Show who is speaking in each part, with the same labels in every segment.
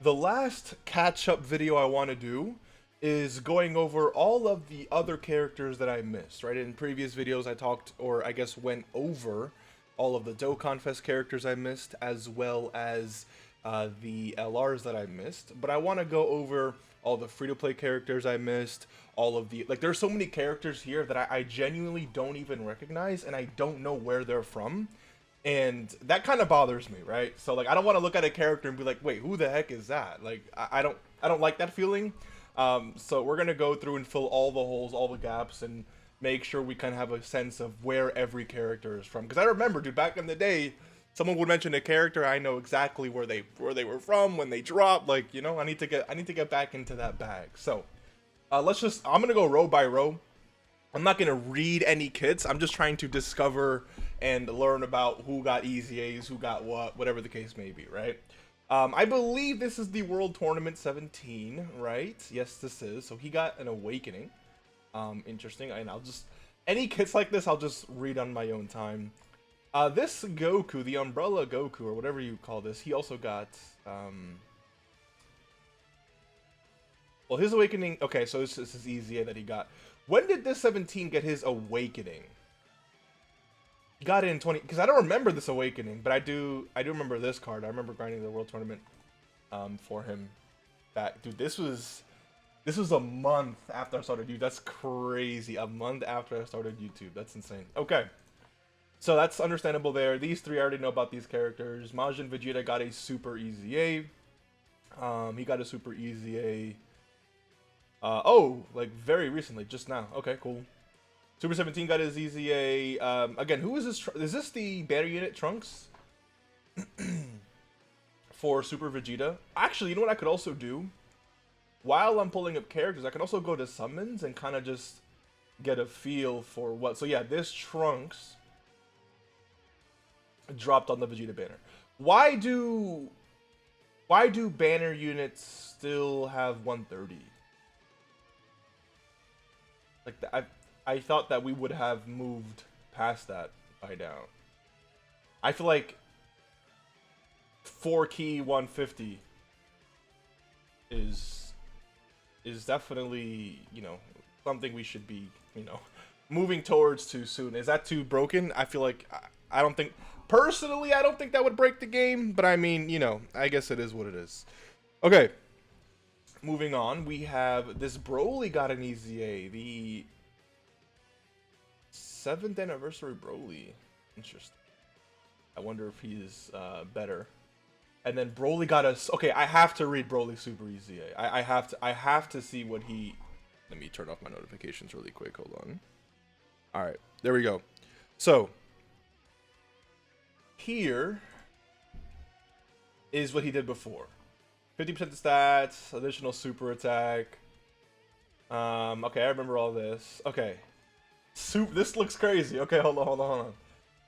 Speaker 1: The last catch-up video I want to do is going over all of the other characters that I missed, right? In previous videos I talked, or I guess went over, all of the Dokkan Fest characters I missed, as well as the LRs that I missed. But I want to go over all the free-to-play characters I missed, all of the... Like, there's so many characters here that I genuinely don't even recognize, and I don't know where they're from. And that kind of bothers me, right? So like I don't want to look at a character and be like, wait, who the heck is that? Like I don't like that feeling. So we're gonna go through and fill all the holes, all the gaps, and make sure we kind of have a sense of where every character is from. Because I remember, dude, back in the day, someone would mention a character, I know exactly where they were from when they dropped. Like, you know, I need to get back into that bag. So I'm gonna go row by row. I'm not gonna read any kits. I'm just trying to discover and learn about who got EZAs, who got what, whatever the case may be, right? I believe this is the World Tournament 17, right? Yes, this is. So he got an awakening. Interesting. And I'll just any kits like this, I'll just read on my own time. This Goku, the Umbrella Goku, or whatever you call this, he also got. Well, his awakening. Okay, so this is EZA that he got. When did this 17 get his awakening? He got it in 20, because I don't remember this awakening, but I do remember this card. I remember grinding the World Tournament for him. Dude, this was a month after I started YouTube. That's crazy. A month after I started YouTube. That's insane. Okay. So that's understandable there. These three, I already know about these characters. Majin Vegeta got a Super EZA. He got a Super EZA. Oh, like very recently, just now. Okay, cool. Super 17 got his EZA. Again, who is this? Is this the banner unit Trunks? For Super Vegeta? Actually, you know what I could also do? While I'm pulling up characters, I can also go to summons and kind of just get a feel for what. So yeah, this Trunks dropped on the Vegeta banner. Why do banner units still have 130? Like I thought that we would have moved past that by now. I feel like 4 key 150 is definitely, you know, something we should be, you know, moving towards too soon. Is that too broken? I feel like I don't think personally I don't think that would break the game, but I mean, you know, I guess it is what it is. Okay. Moving on, we have this Broly got an EZA, the 7th anniversary Broly. Interesting. I wonder if he's better. And then Broly got us. Okay, I have to read Broly Super EZA. I have to see what he. Let me turn off my notifications really quick. Hold on. All right, there we go. So here is what he did before. 50% the stats, additional super attack. Okay, I remember all this. Okay. This looks crazy. Okay, hold on.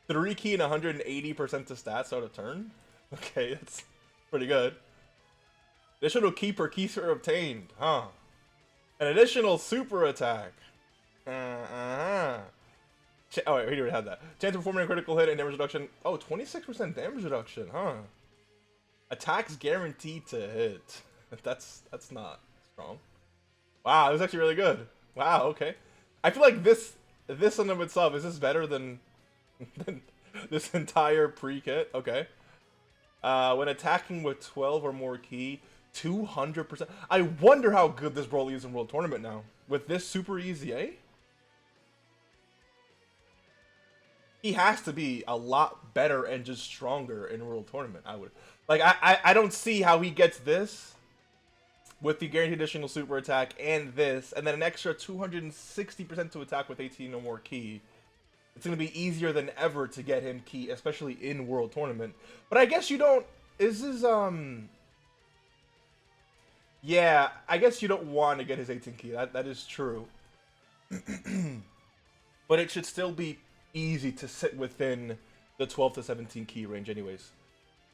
Speaker 1: 3 key and 180% to stats out of turn? Okay, that's pretty good. Additional key per key score obtained, huh? An additional super attack. Oh, wait, we already had that. Chance of performing a critical hit and damage reduction. Oh, 26% damage reduction, huh? Attacks guaranteed to hit. That's not strong. Wow, this is actually really good. Wow, okay. I feel like this in of itself, is this better than this entire pre-kit? Okay. When attacking with 12 or more key, 200%. I wonder how good this Broly is in World Tournament now. With this Super EZA? He has to be a lot better and just stronger in World Tournament. I don't see how he gets this with the guaranteed additional super attack and this, and then an extra 260% to attack with 18 or more key. It's going to be easier than ever to get him key, especially in World Tournament. But I guess you don't... Yeah, I guess you don't want to get his 18 key. That is true. But it should still be easy to sit within the 12 to 17 key range anyways.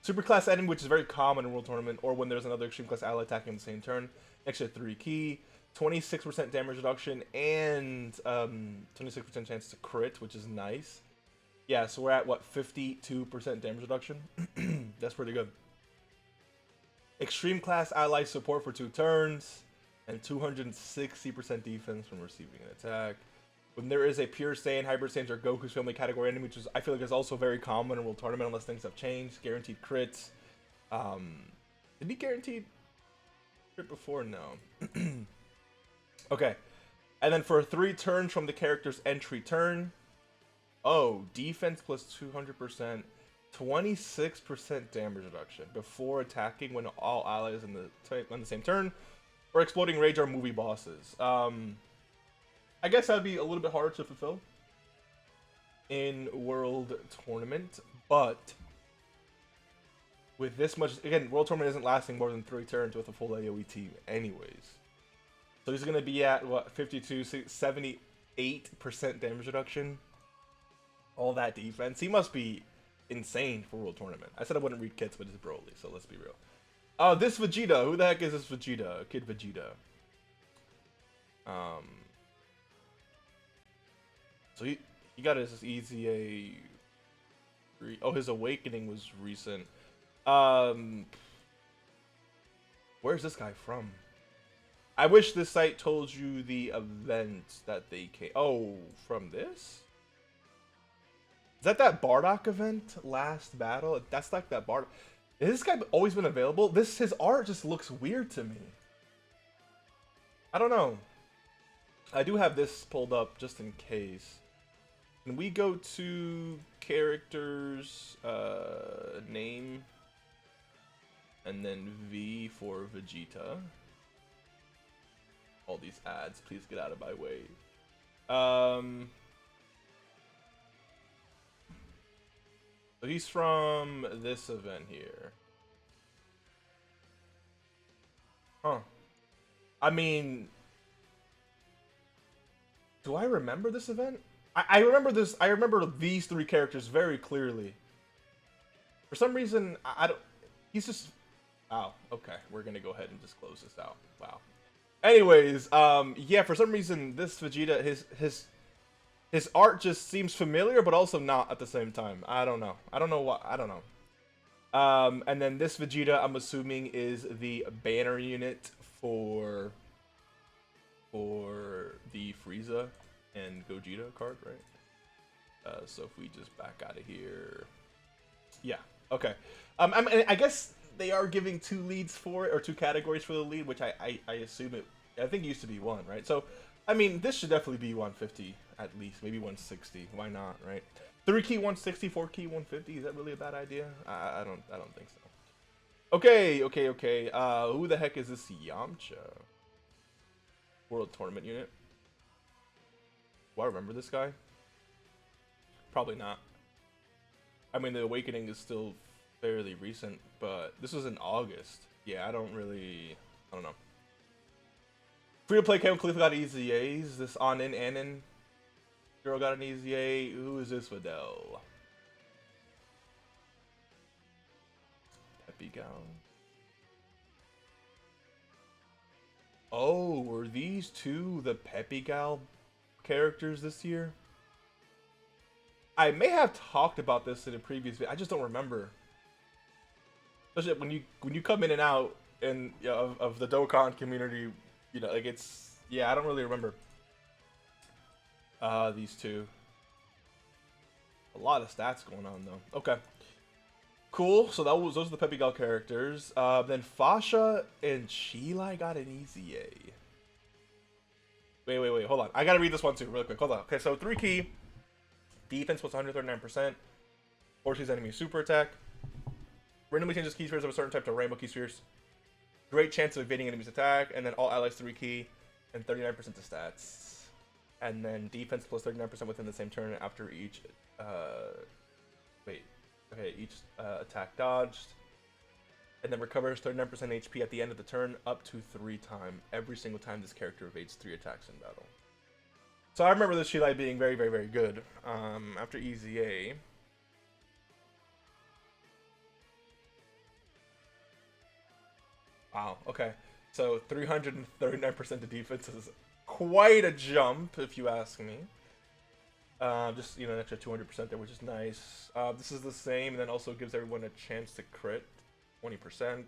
Speaker 1: Superclass enemy, which is very common in World Tournament, or when there's another extreme class ally attacking the same turn. Extra 3 key, 26% damage reduction, and 26% chance to crit, which is nice. Yeah, so we're at, what, 52% damage reduction? That's pretty good. Extreme class ally support for 2 turns, and 260% defense from receiving an attack. When there is a pure Saiyan, Hybrid Saiyans, or Goku's family category enemy, which is, I feel like is also very common in World Tournament unless things have changed. Guaranteed crits. Did he guaranteed crit before? No. Okay. And then for 3 turns from the character's entry turn. Oh, defense plus 200%. 26% damage reduction before attacking when all allies on the same turn, or exploding rage are movie bosses. I guess that'd be a little bit harder to fulfill in World Tournament, but with this much, again, World Tournament isn't lasting more than 3 turns with a full AoE team anyways. So he's gonna be at what, 52, 78% damage reduction. All that defense. He must be insane for World Tournament. I said I wouldn't read kits, but it's Broly, so let's be real. Oh, this Vegeta. Who the heck is this Vegeta? Kid Vegeta. So he got his EZA. Oh, his awakening was recent. Where's this guy from? I wish this site told you the event that they came. Oh, from this? Is that Bardock event? Last battle? That's like that Bardock. Has this guy always been available? His art just looks weird to me. I don't know. I do have this pulled up just in case. Can we go to characters, name, and then V for Vegeta? All these ads, please get out of my way. So he's from this event here. Huh. I mean, do I remember this event? I remember this. I remember these 3 characters very clearly. For some reason, I don't. He's just. Oh, okay. We're gonna go ahead and just close this out. Wow. Anyways, yeah. For some reason, this Vegeta, his art just seems familiar, but also not at the same time. I don't know. I don't know what. I don't know. And then this Vegeta, I'm assuming, is the banner unit for the Frieza and Gogeta card, right? So if we just back out of here, yeah, okay. I guess they are giving 2 leads for it, or 2 categories for the lead, which I assume it. I think it used to be 1, right? So, I mean, this should definitely be 150 at least, maybe 160. Why not, right? 3 key 160, 4 key 150. Is that really a bad idea? I don't think so. Okay. Who the heck is this Yamcha? World Tournament unit. Do I remember this guy? Probably not. I mean, the Awakening is still fairly recent, but this was in August. Yeah, I don't know. Free-to-play Cam Khalifa got EZAs. This Anin Anin girl got an EZA. Who is this Videl? Peppy Gals. Oh, were these 2 the Peppy Gal characters this year? I may have talked about this in a previous video. I just don't remember. Especially when you come in and out and of the Dokkan community, like it's, yeah, I don't really remember these 2. A lot of stats going on though. Okay, cool. So those are the Peppy Gal characters. Then Fasha and Chilai got an EZA. Wait, hold on. I gotta read this one too, real quick. Hold on. Okay, so 3 key defense plus 139%. Forces enemy super attack. Randomly changes key spheres of a certain type to rainbow key spheres. Great chance of evading enemy's attack, and then all allies 3 key and 39% to stats. And then defense plus 39% within the same turn after each each attack dodged. And then recovers 39% HP at the end of the turn up to 3 times every single time this character evades 3 attacks in battle. So I remember this Chilai being very, very, very good. After EZA. Wow, okay. So 339% to defense is quite a jump, if you ask me. Just, an extra 200% there, which is nice. This is the same, and then also gives everyone a chance to crit, 20%.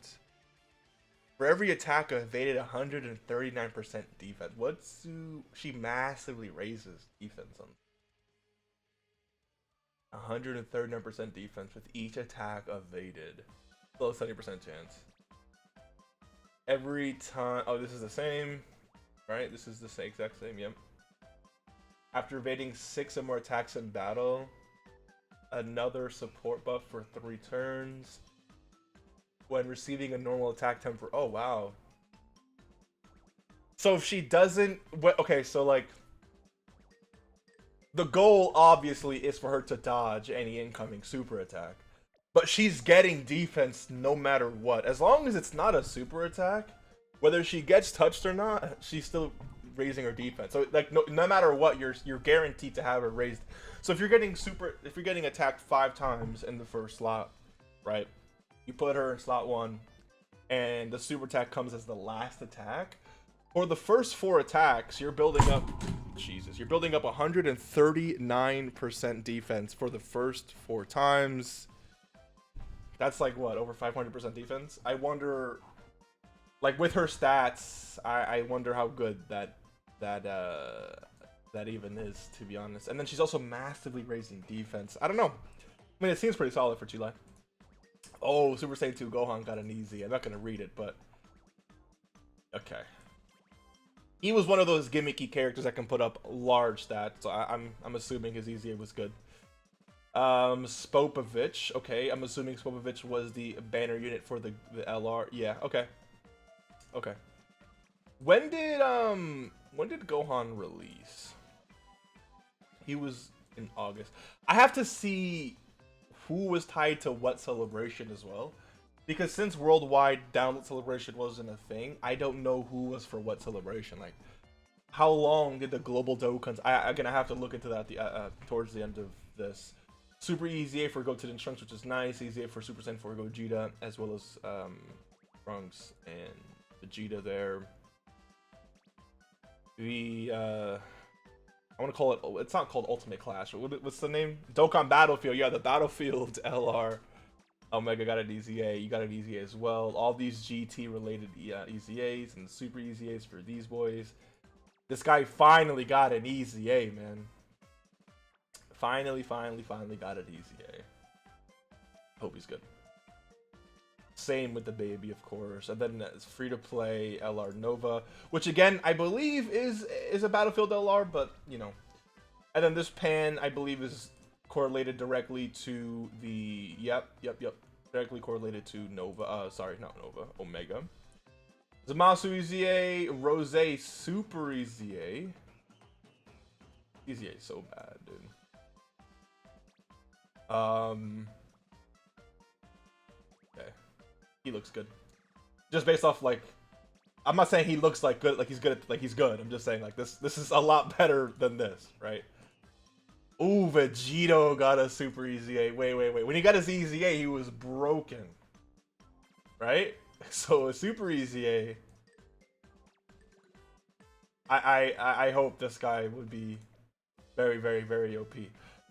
Speaker 1: For every attack evaded 139% defense. She massively raises defense on 139% defense with each attack evaded. Still 70% chance. Every time. Oh, this is the same. Right? This is the exact same. Yep. After evading 6 or more attacks in battle, another support buff for 3 turns. When receiving a normal attack temper. Oh, wow. So if she doesn't. Okay, so like. The goal, obviously, is for her to dodge any incoming super attack. But she's getting defense no matter what. As long as it's not a super attack, whether she gets touched or not, she's still raising her defense. So, like, no matter what, you're guaranteed to have her raised. So if you're getting attacked 5 times in the first slot, right? You put her in slot 1, and the super attack comes as the last attack. For the first 4 attacks, you're building up. Jesus, you're building up 139% defense for the first 4 times. That's like what, over 500% defense? I wonder, like with her stats, I wonder how good that even is, to be honest. And then she's also massively raising defense. I don't know. I mean, it seems pretty solid for Chile. Oh, Super Saiyan 2 Gohan got an easy. I'm not gonna read it, but okay. He was one of those gimmicky characters that can put up large stats, so I'm assuming his EZA was good. Spopovich, okay, I'm assuming Spopovich was the banner unit for the LR. Yeah, okay. Okay. When did Gohan release? He was in August. I have to see who was tied to what celebration as well. Because since worldwide download celebration wasn't a thing, I don't know who was for what celebration. Like, how long did the global Dokkans? I'm gonna have to look into that towards the end of this. Super EZA for Goten and Trunks, which is nice. EZA for Super Saiyan 4 Gogeta, as well as Trunks and Vegeta there. I want to call it. It's not called Ultimate Clash. What's the name? Dokkan Battlefield. Yeah, the Battlefield LR. Omega got an EZA, you got an EZA as well. All these GT related EZAs and Super EZAs for these boys. This guy finally got an EZA, man. Finally got an EZA. Hope he's good. Same with the baby, of course. And then it's free to play LR Nova, which again I believe is a Battlefield LR, but you know. And then this pan I believe is correlated directly to the directly correlated to Nova. Sorry, not Nova. Omega. Zamasu EZA, Rose Super EZA. EZA is so bad, dude. Okay, he looks good. Just based off like, I'm not saying he looks like good, like he's good, like he's good. I'm just saying like this is a lot better than this, right? Ooh, Vegeta got a Super EZA. Wait. When he got his EZA, he was broken. Right? So a Super EZA. I hope this guy would be very OP.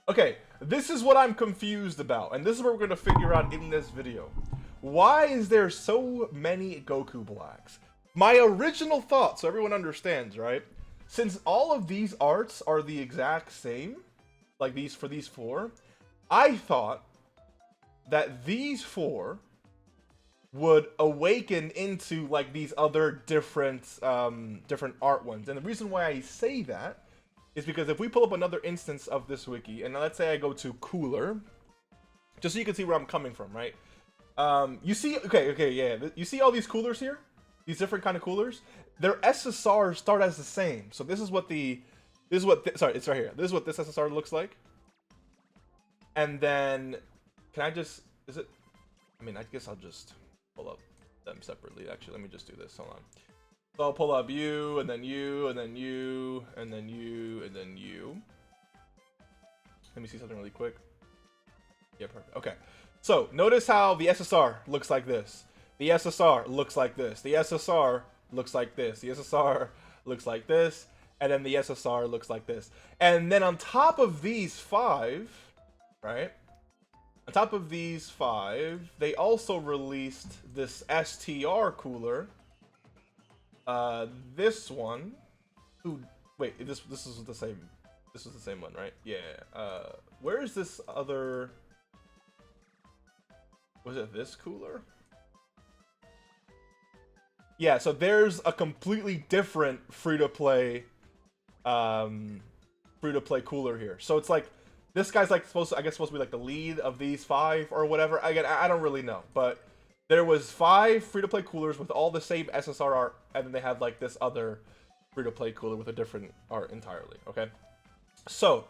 Speaker 1: Okay, this is what I'm confused about, and this is what we're gonna figure out in this video. Why is there so many Goku Blacks? My original thought, so everyone understands, right? Since all of these arts are the exact same, like these for these 4, I thought that these 4 would awaken into like these other different art ones. And the reason why I say that is because if we pull up another instance of this wiki, and let's say I go to Cooler, just so you can see where I'm coming from, right? You see, okay, yeah, you see all these coolers here? These different kind of coolers? Their SSRs start as the same. So this is what sorry, it's right here. This is what this SSR looks like. And then, can I just, I mean, I guess I'll just pull up them separately. Actually, let me just do this, hold on. So I'll pull up you, and then you, and then you, and then you, and then you. Let me see something really quick. Yeah, perfect, okay. So, notice how the SSR looks like this. The SSR looks like this. The SSR looks like this. The SSR looks like this. And then the SSR looks like this. And then on top of these 5, right? On top of these 5, they also released this STR cooler, This one. Ooh, wait, this is the same. This is the same one, right? Yeah. Where is this other? Was it this cooler? Yeah. So there's a completely different free-to-play cooler here. So it's like this guy's like supposed to be like the lead of these 5 or whatever. Again, I don't really know, but there was 5 free-to-play coolers with all the same SSR art, and then they had like this other free-to-play cooler with a different art entirely. Okay, so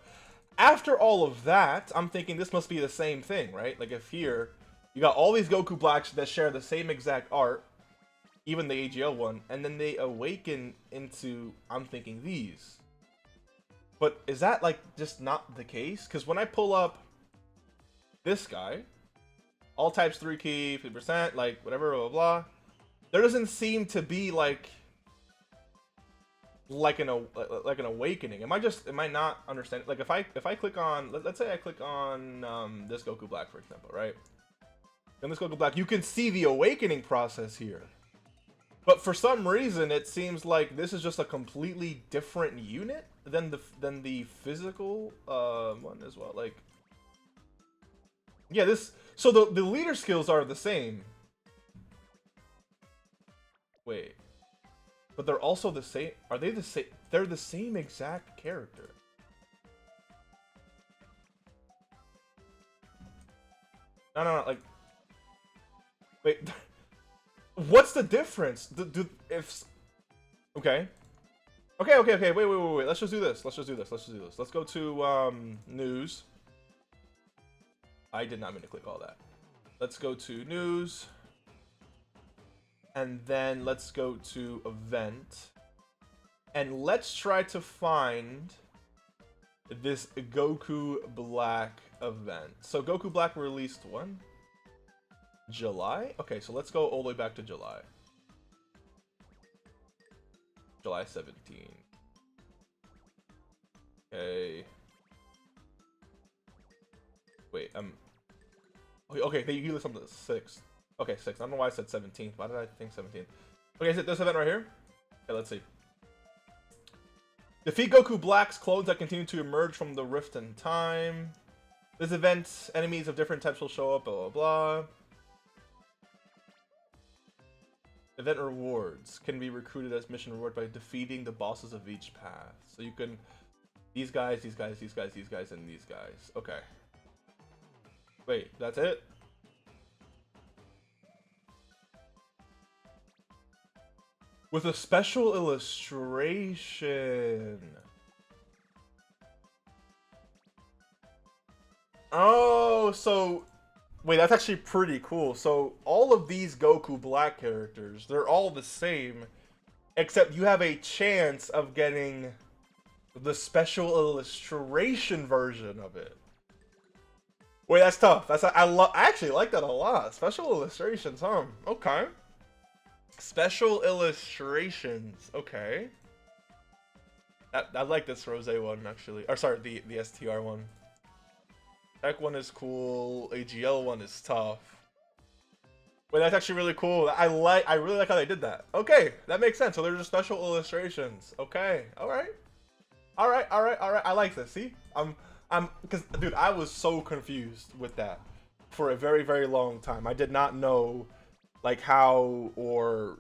Speaker 1: after all of that, I'm thinking this must be the same thing, right? Like if here you got all these Goku Blacks that share the same exact art, even the AGL one, and then they awaken into, I'm thinking, these. But is that like just not the case? Because when I pull up this guy, all types 3 key, 50%, like whatever, blah, blah, blah, there doesn't seem to be like an awakening. Am I not understanding? Like if I click on, let's say I click on this Goku Black, for example, right? And this Goku Black, you can see the awakening process here. But for some reason, it seems like this is just a completely different unit than the physical one as well. Like, yeah, this. So the leader skills are the same. Wait, but they're also the same. Are they the same? They're the same exact character. No. Like, wait. What's the difference? Okay. Wait. Let's just do this. Let's go to news. I did not mean to click all that. Let's go to news. And then let's go to event. And let's try to find this Goku Black event. So Goku Black released when? July? Okay, so let's go all the way back to July. July 17. Okay. Wait, okay, you list something 6th. Okay, 6th. I don't know why I said 17th. Why did I think 17th? Okay, is it this event right here? Okay, let's see. Defeat Goku Black's clones that continue to emerge from the rift in time. This event, enemies of different types will show up, blah, blah, blah. Event rewards can be recruited as mission reward by defeating the bosses of each path. So you can... These guys, and these guys. Okay. Wait, that's it? With a special illustration. Oh, so... Wait, that's actually pretty cool. So, all of these Goku Black characters, they're all the same, except you have a chance of getting the special illustration version of it. Wait, that's tough. I actually like that a lot. Special illustrations, huh? Okay. Special illustrations. Okay. I like this Rose one, actually. Or, sorry, the STR one. Tech one is cool. AGL one is tough. Wait, that's actually really cool. I really like how they did that. Okay, that makes sense. So they're just special illustrations. Okay, all right. I like this. See, because dude, I was so confused with that for a very, very long time. I did not know like how or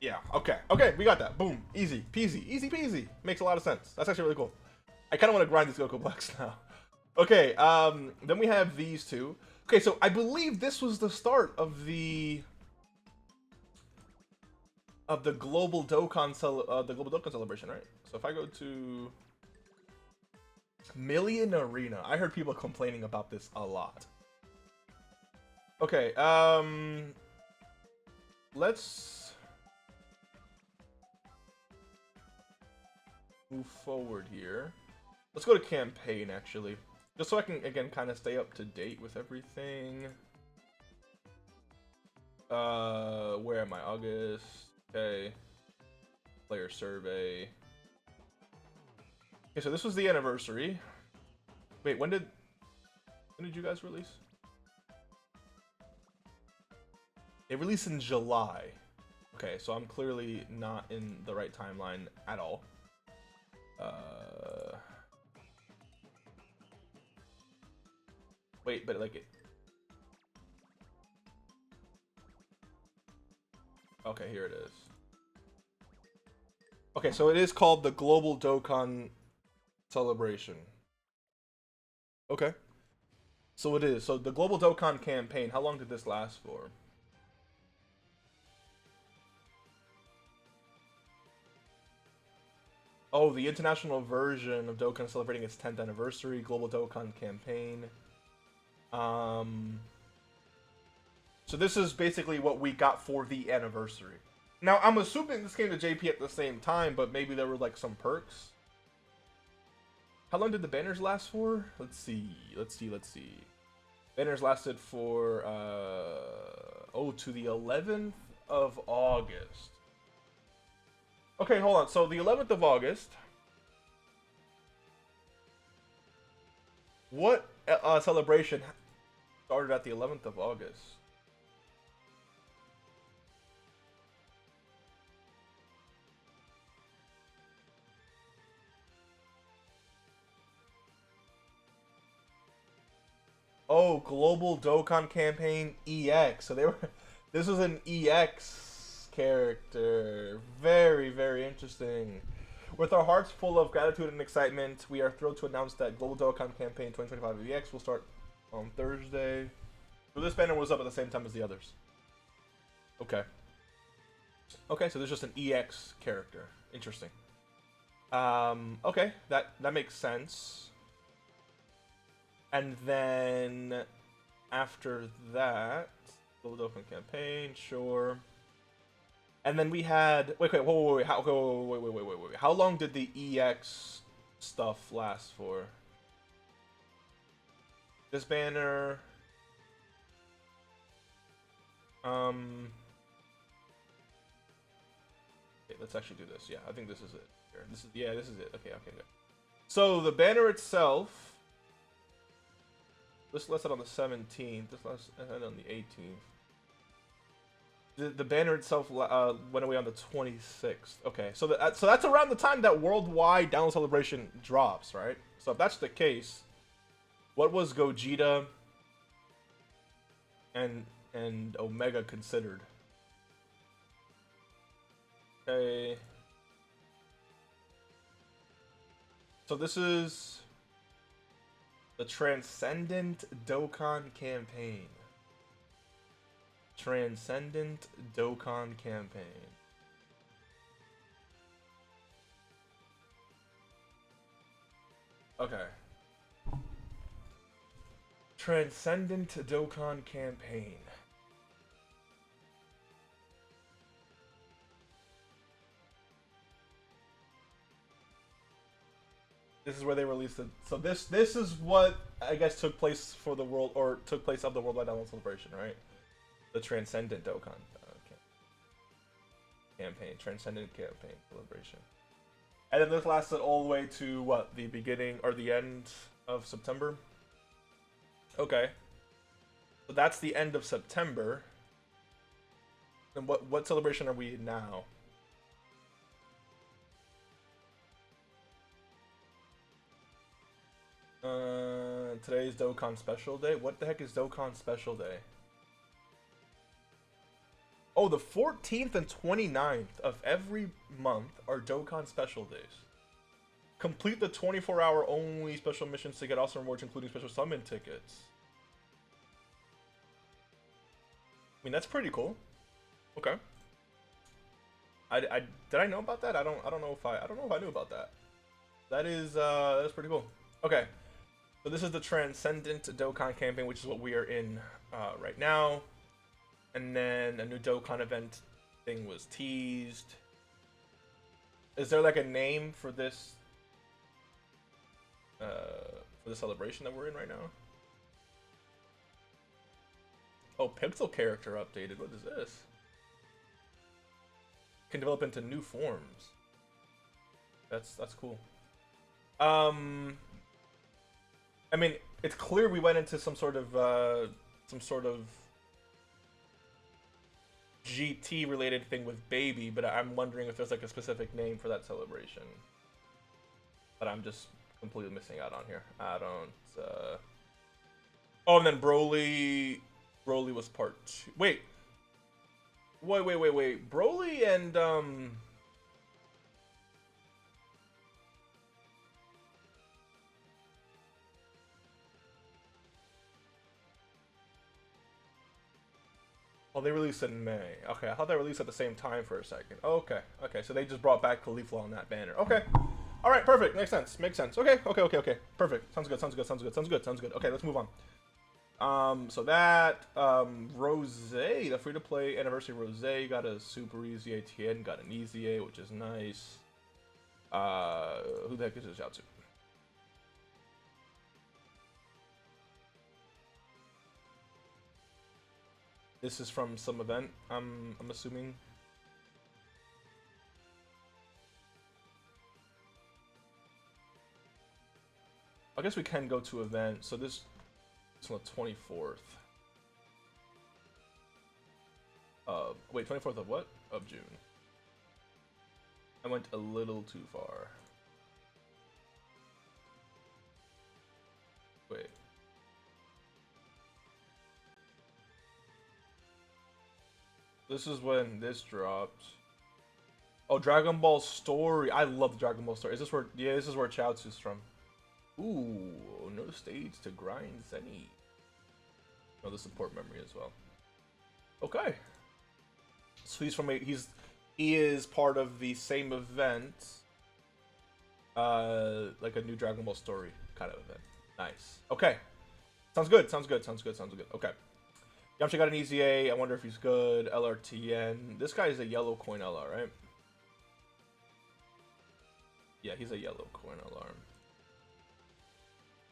Speaker 1: yeah. Okay, we got that. Boom, easy peasy. Makes a lot of sense. That's actually really cool. I kind of want to grind these Goku Blacks now. Okay, then we have these two. Okay, so I believe this was the start of the global Dokkan celebration, right? So if I go to Million Arena, I heard people complaining about this a lot. Okay, let's move forward here. Let's go to campaign, actually. Just so I can, again, kind of stay up to date with everything. Where am I? August. Okay. Player survey. Okay, so this was the anniversary. Wait, when did you guys release? It released in July. Okay, so I'm clearly not in the right timeline at all. Wait, but like it. Okay, here it is. Okay, so it is called the Global Dokkan Celebration. Okay. So it is. So the Global Dokkan campaign, how long did this last for? Oh, the international version of Dokkan celebrating its 10th anniversary, Global Dokkan campaign. So this is basically what we got for the anniversary. Now, I'm assuming this came to JP at the same time, but maybe there were like some perks. How long did the banners last for? Let's see. Banners lasted for, to the 11th of August. Okay, hold on. So the 11th of August. What celebration started at the 11th of August? Oh, Global Dokkan Campaign EX. So they were. This was an EX character. Very, very interesting. With our hearts full of gratitude and excitement, we are thrilled to announce that Global Dokkan Campaign 2025 EX will start on Thursday. So this banner was up at the same time as the others. Okay. Okay, so there's just an EX character. Interesting. Okay, that makes sense. And then after that, Global Dokkan Campaign, sure. And then we had wait. How long did the EX stuff last for? This banner. Okay, let's actually do this. Yeah, I think this is it. Here. This is it. Okay, good. So the banner itself. This lasted on the 17th. This lasted on the 18th. The banner itself went away on the 26th. Okay, so that's around the time that worldwide download celebration drops, right? So if that's the case, what was Gogeta and Omega considered? Okay. So this is the Transcendent Dokkan campaign. Transcendent Dokkan campaign. Okay. Transcendent Dokkan campaign. This is where they released it. So this is what I guess took place for the world, or took place of the worldwide download celebration, right? The Transcendent Dokkan campaign, Transcendent campaign celebration, and then this lasted all the way to what, the beginning or the end of September. Okay, so that's the end of September. Then what celebration are we in now? Today's Dokkan Special Day. What the heck is Dokkan Special Day? Oh, the 14th and 29th of every month are Dokkan Special Days. Complete the 24-hour only special missions to get awesome rewards, including special summon tickets. I mean, that's pretty cool. Okay. Did I know about that? I don't know if I knew about that. That's pretty cool. Okay. So this is the Transcendent Dokkan campaign, which is what we are in right now. And then a new Dokkan event thing was teased. Is there like a name for this for the celebration that we're in right now? Oh, Pixel character updated. What is this? Can develop into new forms. That's cool. I mean, it's clear we went into some sort of GT related thing with Baby, but I'm wondering if there's like a specific name for that celebration. But I'm just completely missing out on here. I don't. Oh, and then Broly was part 2. Wait. Broly and oh, they released in May. Okay, I thought they released at the same time for a second. Okay, so they just brought back Caulifla on that banner. Okay, all right, perfect. Makes sense. Okay. Perfect. Sounds good. Okay, let's move on. So that Rose, the free-to-play anniversary Rose got a Super EZA Tien, got an EZA, which is nice. Who the heck is this out to? This is from some event, I'm assuming. I guess we can go to event. So this is on the 24th. Wait, 24th of what? Of June. I went a little too far. Wait. This is when this dropped. Oh, Dragon Ball Story. I love the Dragon Ball Story. Is this where? Yeah, this is where Chaozu's from. Ooh, no stage to grind Zenny. Oh, the support memory as well. Okay. So he's from he is part of the same event. Like a new Dragon Ball Story kind of event. Nice. Okay. Sounds good. Okay. Yamcha got an EZA. I wonder if he's good. LRTN. This guy is a yellow coin LR, right? Yeah, he's a yellow coin alarm.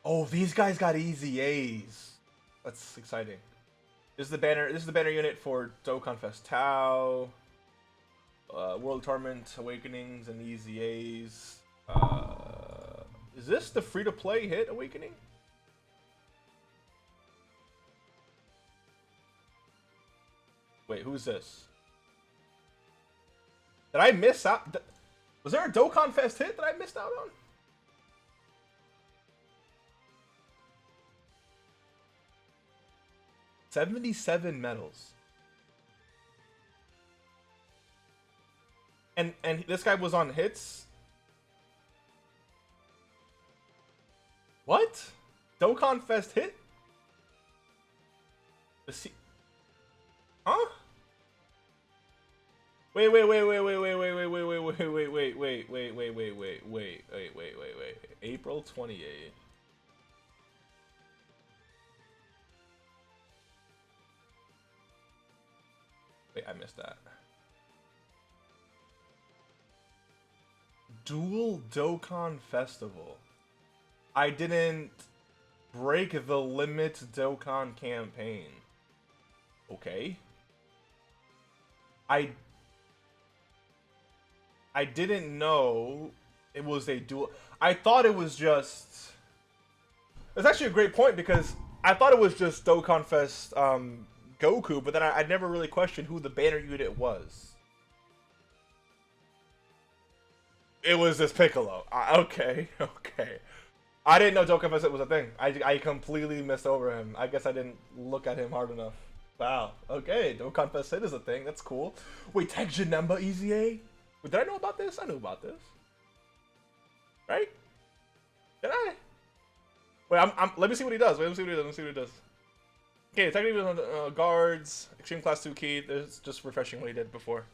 Speaker 1: Oh, these guys got EZAs. That's exciting. This is the banner unit for Dokkan Fest Tau, World Tournament Awakenings and EZAs. Is this the free-to-play hit Awakening? Wait, who's this? Did I miss out? Was there a Dokkan Fest hit that I missed out on? $77 medals. And this guy was on hits? What? Dokkan Fest hit? Huh? Wait. April 28th. Wait, I missed that. Dual Dokkan Festival. I didn't break the limit Dokkan campaign. Okay. I didn't know it was a dual. I thought it was just. It's actually a great point because I thought it was just Dokkan Fest Goku, but then I never really questioned who the banner unit was. It was this Piccolo. Okay. I didn't know Dokkan Fest was a thing. I completely missed over him. I guess I didn't look at him hard enough. Wow. Okay, Dokkan Fest is a thing. That's cool. Wait, Tech Janemba EZA? Wait, did I know about this? I knew about this. Right? Did I? Wait, let me see what he does. Let me see what he does. Okay, technically on guards, Extreme Class 2 key. There's just refreshing what he did before.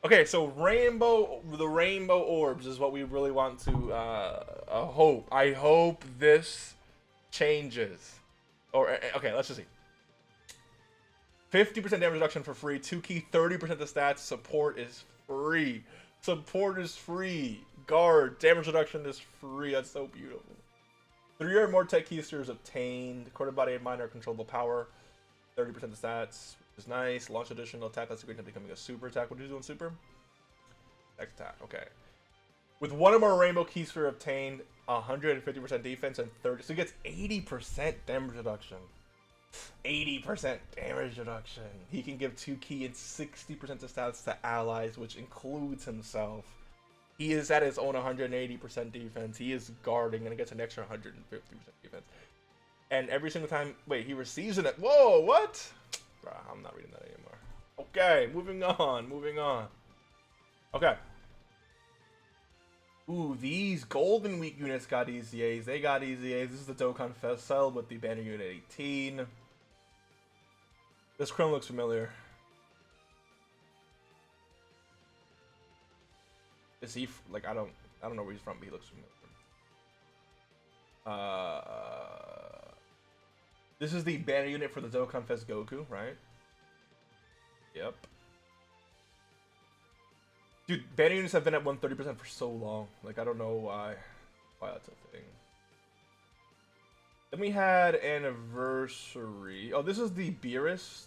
Speaker 1: Okay, so the rainbow orbs is what we really want to hope. I hope this changes. Or okay, let's just see. 50% damage reduction for free. 2 key, 30% the stats. Support is free. Guard damage reduction is free. That's so beautiful. 3 or more tech keysters obtained. Quarter body and minor controllable power. 30% the stats, which is nice. Launch additional attack. That's a great time becoming a super attack. What do you do in super? Next attack. Okay. With 1 or more rainbow keyster obtained, 150% defense and 30. So he gets 80% damage reduction. 80% damage reduction. He can give 2 ki and 60% of stats to allies, which includes himself. He is at his own 180% defense. He is guarding and gets an extra 150% defense. And every single time, wait, he receives it. Whoa, what? Bruh, I'm not reading that anymore. Okay, moving on. Okay. Ooh, these Golden Week units got EZAs. They got EZAs. This is the Dokkan Fest cell with the banner unit 18. This Chrome looks familiar. Is he like I don't know where he's from, but he looks familiar. This is the banner unit for the Dokkan Fest Goku, right? Yep. Dude, banner units have been at 130% for so long. Like I don't know why that's a thing. Then we had anniversary. Oh, this is the Beerus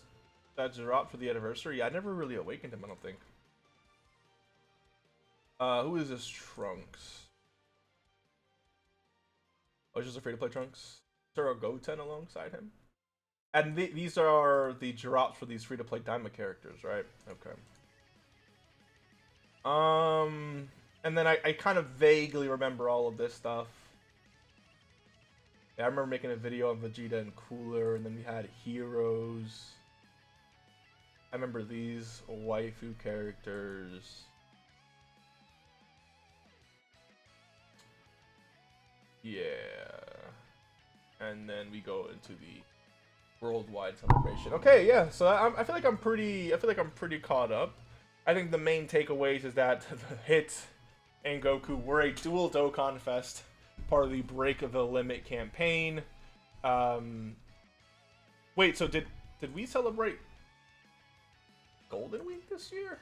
Speaker 1: that dropped for the anniversary. I never really awakened him, I don't think. Who is this Trunks? Oh, it's just a free-to-play Trunks. Is there a Goten alongside him? And these are the drops for these free-to-play Diamond characters, right? Okay. And then I kind of vaguely remember all of this stuff. Yeah, I remember making a video on Vegeta and Cooler, and then we had Heroes. I remember these waifu characters. Yeah. And then we go into the worldwide celebration. Okay, yeah. So I feel like I'm pretty caught up. I think the main takeaways is that the Hit and Goku were a dual Dokkan Fest, part of the Break of the Limit campaign. Wait, so did we celebrate Golden Week this year?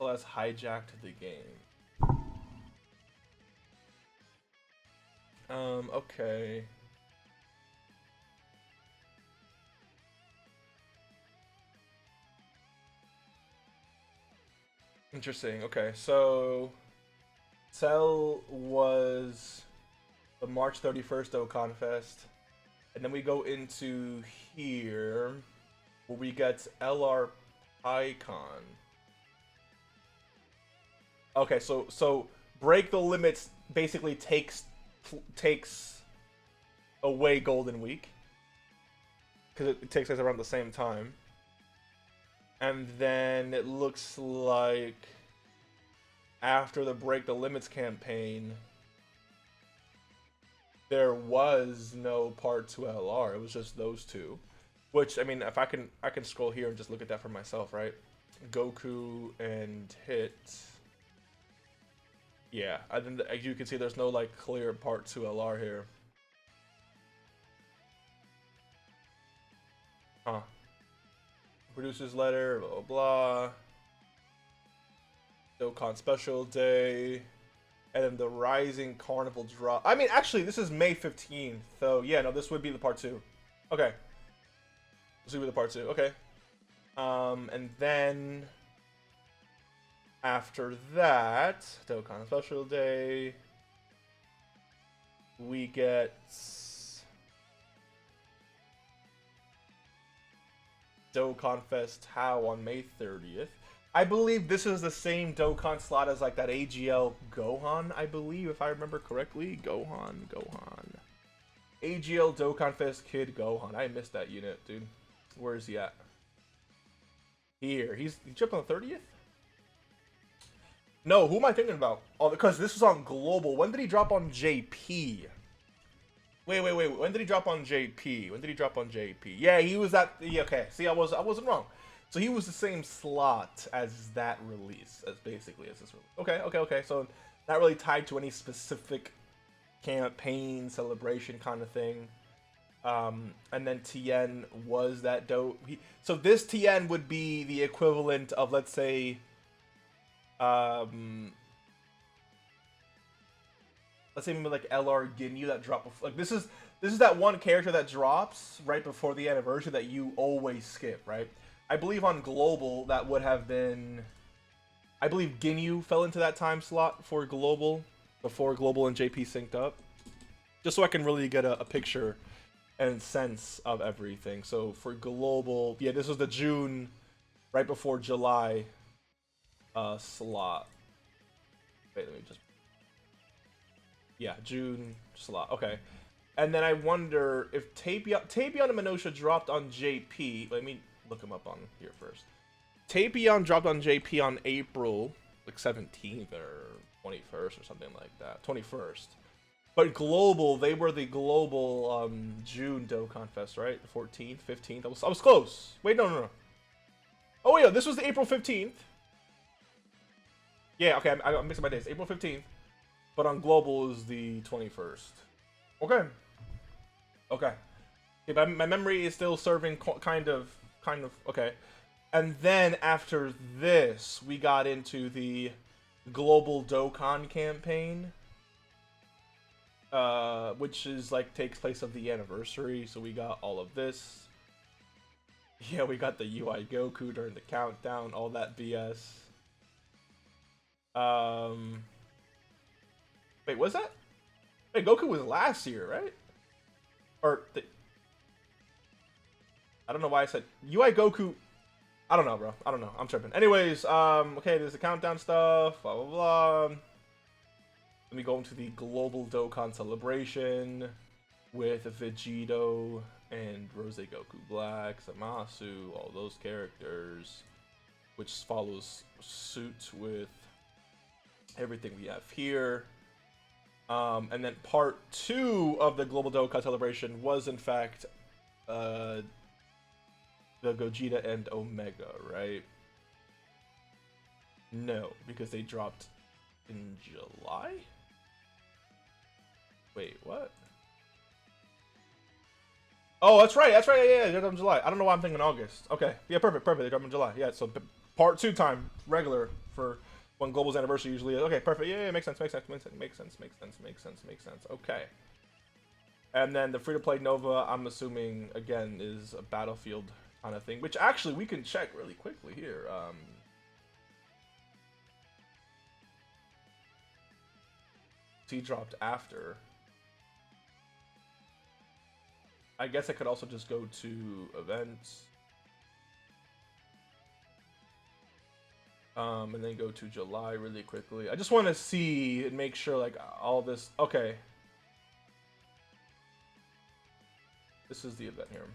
Speaker 1: Well, that's hijacked the game. Okay. Interesting. Okay, so Cell was the March 31st Dokkan Fest. And then we go into here where we get LR Icon. Okay, so Break the Limits basically takes away Golden Week because it takes place around the same time. And then it looks like after the Break the Limits campaign, there was no part 2 LR. It was just those two. Which, I mean, if I can scroll here and just look at that for myself, right? Goku and Hit. Yeah, I think as you can see, there's no like clear part 2 LR here. Huh. Producer's letter, blah blah blah. Dokkan Special Day. And then the Rising Carnival drop. I mean, actually, this is May 15th. So, yeah, no, this would be the part 2. Okay. This would be the part 2. Okay. And then after that, Dokkan Special Day, we get Dokkan Fest How on May 30th. I believe this is the same Dokkan slot as like that AGL Gohan, I believe, if I remember correctly. Gohan. AGL Dokkan Fest Kid Gohan. I missed that unit, dude. Where is he at? Here. He jumped on the 30th? No, who am I thinking about? Oh, because this was on Global. When did he drop on JP? Wait. When did he drop on JP? Yeah, he was at... Yeah, okay. See, I wasn't wrong. So he was the same slot as that release, as basically as this release. Okay. So not really tied to any specific campaign, celebration kind of thing. And then Tien was that dope. So this Tien would be the equivalent of, let's say let's say maybe like LR Ginyu that dropped before, like this is that one character that drops right before the anniversary that you always skip, right? I believe on Global that would have been, I believe Ginyu fell into that time slot for Global before Global and JP synced up, just so I can really get a picture and sense of everything. So for Global, yeah, this was the June, right before July slot. Wait, let me just, yeah, June slot. Okay. And then I wonder if Tapion and Minosha dropped on JP. Let me look him up on here first. Tapion dropped on JP on April, like 17th or 21st or something like that. 21st. But Global, they were the Global June Dokkan Fest, right? The 14th, 15th. I was close. Wait, no. Oh, yeah, this was the April 15th. Yeah, okay, I'm mixing my days. April 15th. But on Global is the 21st. Okay. Okay. Yeah, my memory is still serving kind of, okay. And then after this, we got into the Global Dokkan campaign. Which is like takes place of the anniversary, so we got all of this. Yeah, we got the UI Goku during the countdown, all that BS. Wait, was that? Wait, Goku was last year, right? Or I don't know why I said UI Goku. I don't know, bro. I don't know. I'm tripping. Anyways, okay, there's the countdown stuff. Blah blah blah. Let me go into the Global Dokkan celebration with Vegeta and Rose Goku Black, Zamasu, all those characters, which follows suit with everything we have here. And then part 2 of the Global Dokkan celebration was in fact the Gogeta and Omega, right? No, because they dropped in July? Wait, what? Oh, that's right, yeah, they dropped in July. I don't know why I'm thinking August. Okay, yeah, perfect, they dropped in July. Yeah, so part 2 time, regular, for when Global's anniversary usually is. Okay, perfect, yeah, makes sense. Okay. And then the free-to-play Nova, I'm assuming, again, is a Battlefield kind of thing, which actually we can check really quickly here. He dropped after. I guess I could also just go to events. And then go to July really quickly. I just want to see and make sure, like, all this. Okay. This is the event here.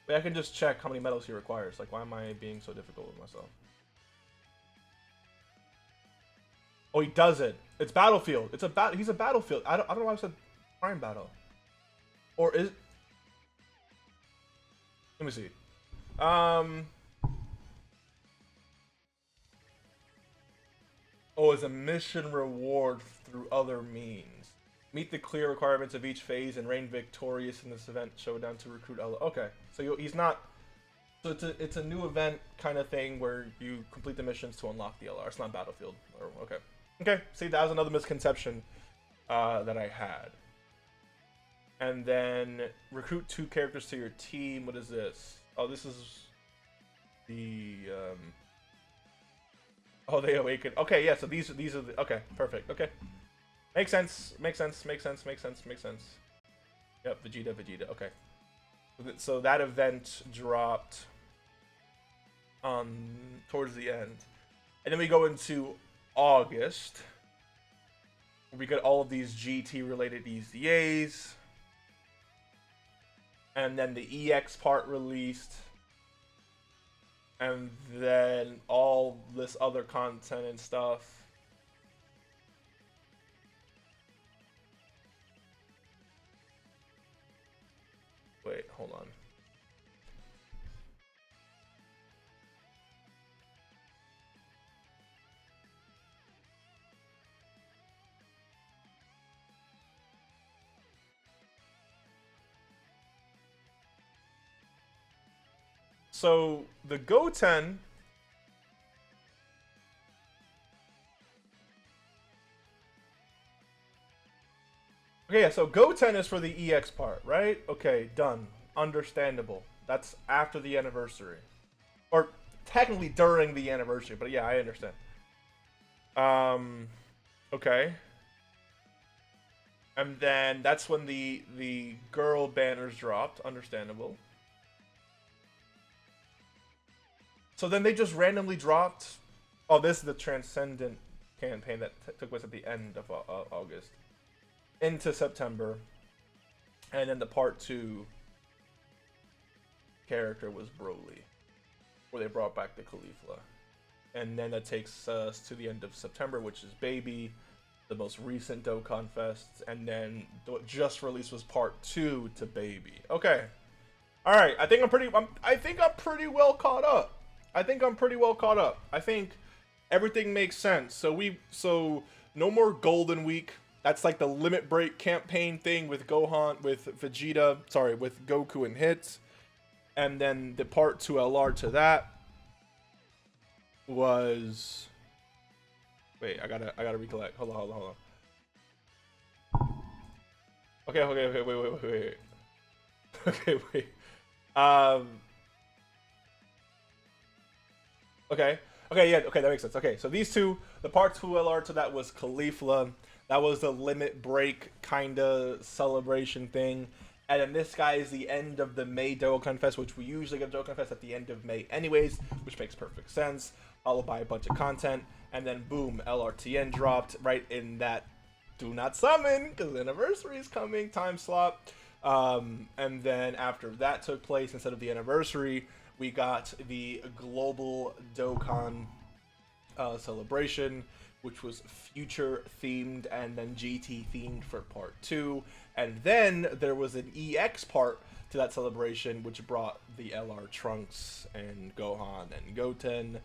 Speaker 1: But I can just check how many medals he requires. Like, why am I being so difficult with myself? Oh, he does it. It's Battlefield. It's a he's a Battlefield. I don't know why I said Prime Battle. Or is, let me see. Oh, it's a mission reward through other means. Meet the clear requirements of each phase and reign victorious in this event showdown to recruit L. Okay, so he's not. So it's a new event kind of thing where you complete the missions to unlock the LR. It's not Battlefield. Or, okay. Okay, see, that was another misconception that I had. And then recruit 2 characters to your team. What is this? Oh, this is the oh, they awaken. Okay, yeah. So these are the, okay, perfect. Okay, makes sense. Yep, Vegeta. Okay, so that event dropped on towards the end, and then we go into August. We got all of these GT related EZAs. And then the EX part released. And then all this other content and stuff. Wait, hold on. So the Goten Okay, yeah, so Goten is for the EX part, right? Okay, done. Understandable. That's after the anniversary. Or technically during the anniversary, but yeah, I understand. Okay. And then that's when the girl banners dropped. Understandable. So then they just randomly dropped. Oh, this is the Transcendent campaign that took place at the end of August into September, and then the part 2 character was Broly, where they brought back the Caulifla, and then that takes us to the end of September, which is Baby, the most recent Dokkan Fest, and then what just released was part 2 to Baby. Okay, all right. I think I'm pretty well caught up. I think everything makes sense. So no more Golden Week. That's like the limit break campaign thing with Vegeta, with Goku and Hits. And then the part 2 LR to that was... Wait, I gotta recollect. Hold on. Okay, wait. Okay, wait. Okay, that makes sense. Okay, so these two, the part 2 LR to that was Caulifla. That was the limit break kind of celebration thing. And then this guy is the end of the May Dokkan Fest, which we usually get Dokkan Fest at the end of May anyways, which makes perfect sense. Followed by a bunch of content. And then boom, LRTN dropped right in that do not summon, because the anniversary is coming, time slot. And then after that took place, instead of the anniversary, we got the global Dokkan celebration, which was future themed and then GT themed for part 2. And then there was an EX part to that celebration, which brought the LR Trunks and Gohan and Goten,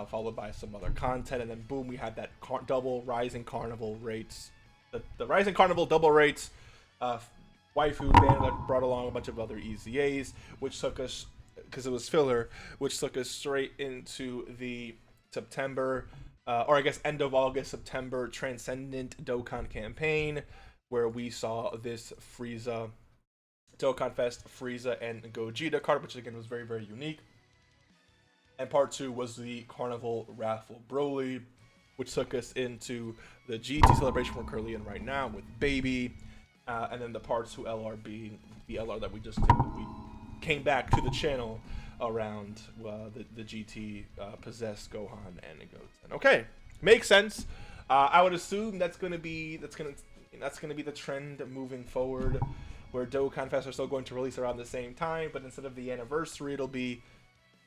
Speaker 1: followed by some other content. And then boom, we had that double Rising Carnival rates, the Rising Carnival double rates waifu band that brought along a bunch of other EZAs, which took us, because it was filler, which took us straight into the September, or I guess end of August, September Transcendent Dokkan campaign, where we saw this Frieza, Dokkan Fest Frieza and Gogeta card, which again was very, very unique. And part 2 was the Carnival Wrathful Broly, which took us into the GT celebration we're currently in right now with Baby, and then the part 2 LR being the LR that we came back to the channel around the GT possessed Gohan and Goten. Okay, makes sense. I would assume that's gonna be the trend moving forward, where Dokkan Fest are still going to release around the same time, but instead of the anniversary, it'll be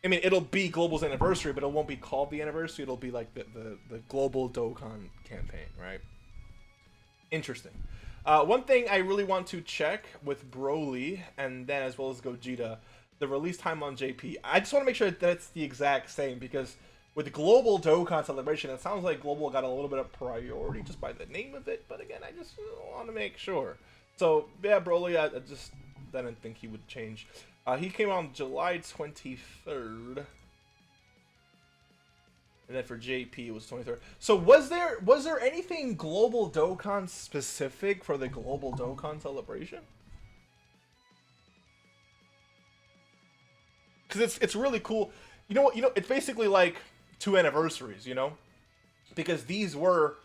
Speaker 1: Global's anniversary, but it won't be called the anniversary. It'll be like the global Dokkan campaign, right? Interesting. One thing I really want to check with Broly, and then as well as Gogeta, the release time on JP. I just want to make sure that it's the exact same, because with the global Dokkan celebration, it sounds like Global got a little bit of priority just by the name of it. But again, I just want to make sure. So yeah, Broly, I didn't think he would change. He came on July 23rd. And then for JP, it was 23rd. So was there anything global Dokkan specific for the global Dokkan celebration? Because it's really cool. You know what? It's basically like 2 anniversaries. Because these were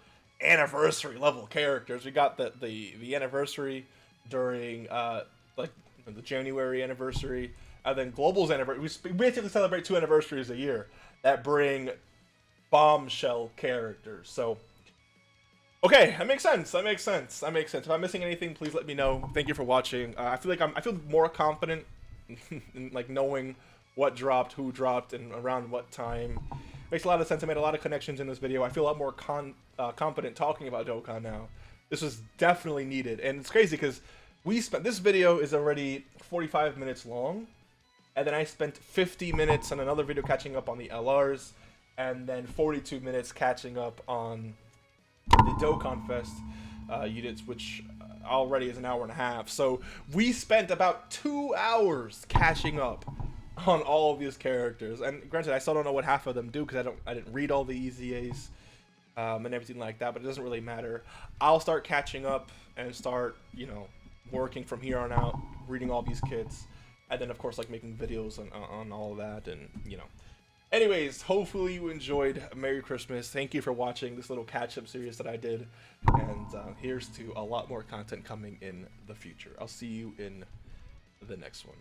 Speaker 1: anniversary level characters. We got the anniversary during like the January anniversary, and then Global's anniversary. We basically celebrate 2 anniversaries a year that bring bombshell characters. So okay, that makes sense. If I'm missing anything, please let me know. Thank you for watching. I feel more confident in like knowing what dropped, who dropped, and around what time. Makes a lot of sense. I made a lot of connections in this video. I feel a lot more confident talking about Dokkan now. This was definitely needed, and it's crazy because this video is already 45 minutes long, and then I spent 50 minutes on another video catching up on the LRs, and then 42 minutes catching up on the Dokkan Fest units, which already is an hour and a half. So we spent about 2 hours catching up on all of these characters. And granted, I still don't know what half of them do because I didn't read all the EZAs and everything like that, but it doesn't really matter. I'll start catching up and start, you know, working from here on out, reading all these kits, and then of course like making videos on all of that, and you know. Anyways, hopefully you enjoyed. Merry Christmas. Thank you for watching this little catch-up series that I did, and here's to a lot more content coming in the future. I'll see you in the next one.